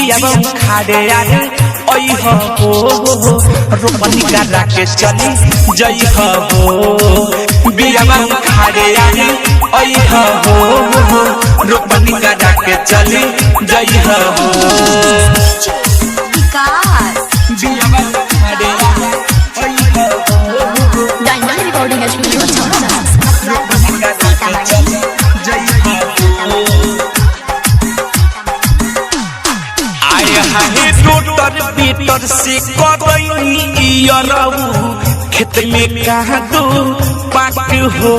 बियावा खाड़े आगे ओई हो रोपनी करा के चली जई हो बियावा खाड़े आगे ओई हो रोपनी करा के चली जई हो बियावा खाड़े आगे ओई हो डायमंड रिकॉर्डिंग स्टूडियो रोपनी करा के चली जई हो हाहे टोटर बेटर से करई यरऊ खेत में कहाँ दो पाक हो